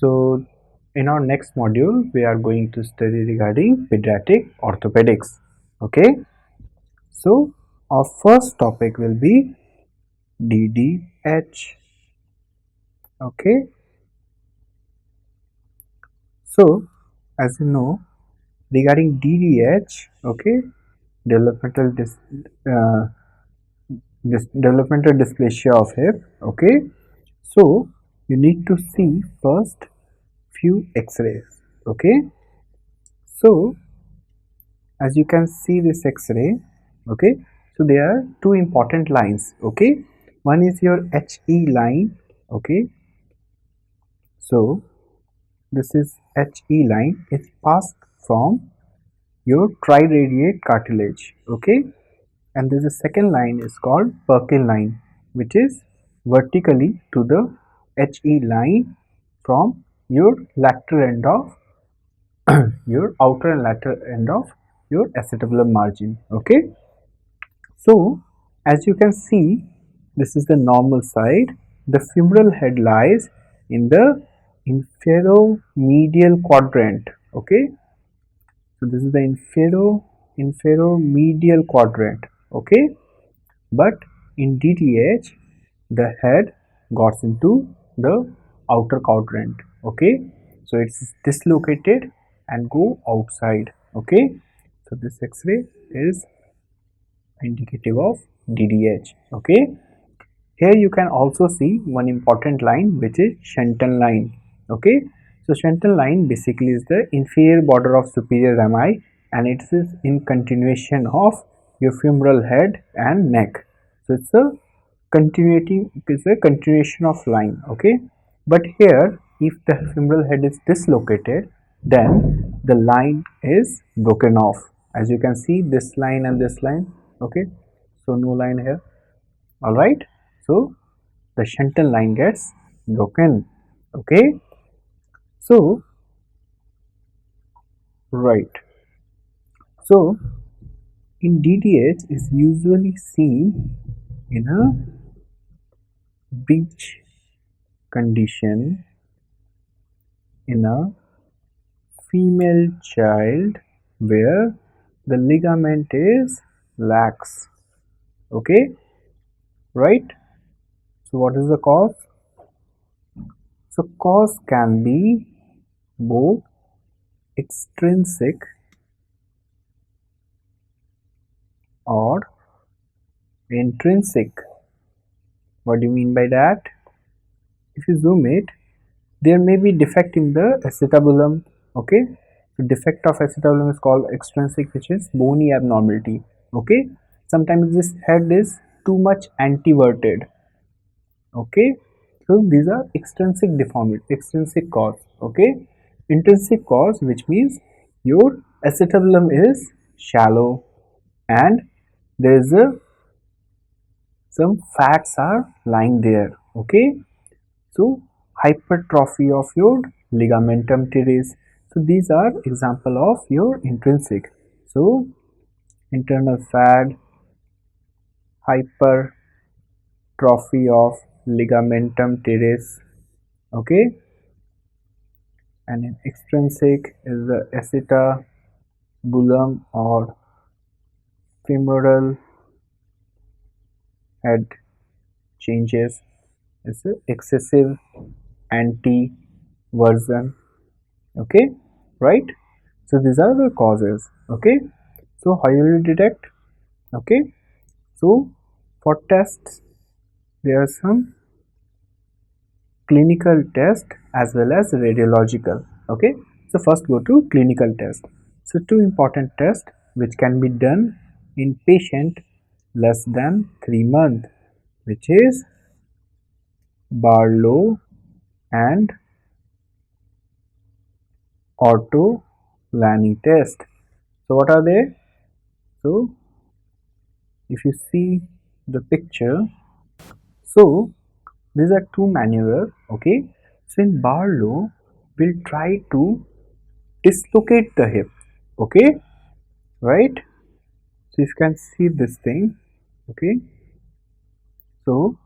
So in our next module we are going to study regarding pediatric orthopedics. Okay, so our first topic will be DDH. Okay, so as you know, regarding DDH, okay, developmental developmental dysplasia of hip. Okay, so you need to see first few x-rays. Okay, so as you can see this x-ray, okay, so there are two important lines. Okay, one is your HE line. Okay, so this is HE line, it's passed from your triradiate cartilage. Okay, and there's a second line is called Perkin line, which is vertically to the HE line from your lateral end of your outer and lateral end of your acetabular margin. Okay, so as you can see, this is the normal side. The femoral head lies in the inferomedial quadrant. Okay, so this is the inferomedial quadrant. Okay, but in DDH the head goes into the outer quadrant. Okay, so it's dislocated and go outside. Okay, so this x-ray is indicative of DDH. Okay, here you can also see one important line, which is Shenton line. Okay, so Shenton line basically is the inferior border of superior rami, and it is in continuation of your femoral head and neck. So it's a continuation of line. Okay, but here if the femoral head is dislocated, then the line is broken off. As you can see, this line and this line. Okay, so no line here. All right, so the Shenton line gets broken. Okay, so right, so in DDH is usually seen in a breech condition in a female child where the ligament is lax. Okay, right, so what is the cause? So cause can be both extrinsic or intrinsic. What do you mean by that? If you zoom it, there may be defect in the acetabulum. Okay, the defect of acetabulum is called extrinsic, which is bony abnormality. Okay, sometimes this head is too much anteverted. Okay, so these are extrinsic deformity, extrinsic cause. Okay, intrinsic cause, which means your acetabulum is shallow and there is some fats are lying there. Okay, so hypertrophy of your ligamentum teres. So these are example of your intrinsic. So internal fat, hypertrophy of ligamentum teres. Okay, and in extrinsic is the acetabulum or femoral head changes, is a excessive anteversion. Okay, right, so these are the causes. Okay, so how you will detect? Okay, so for tests there are some clinical test as well as radiological. Okay, so first go to clinical test. So two important tests which can be done in patient less than 3 months, which is Barlow and Ortolani test. So what are they? So if you see the picture, so these are two maneuvers. Okay, so in Barlow we'll try to dislocate the hip. Okay, right, so you can see this thing. Okay, so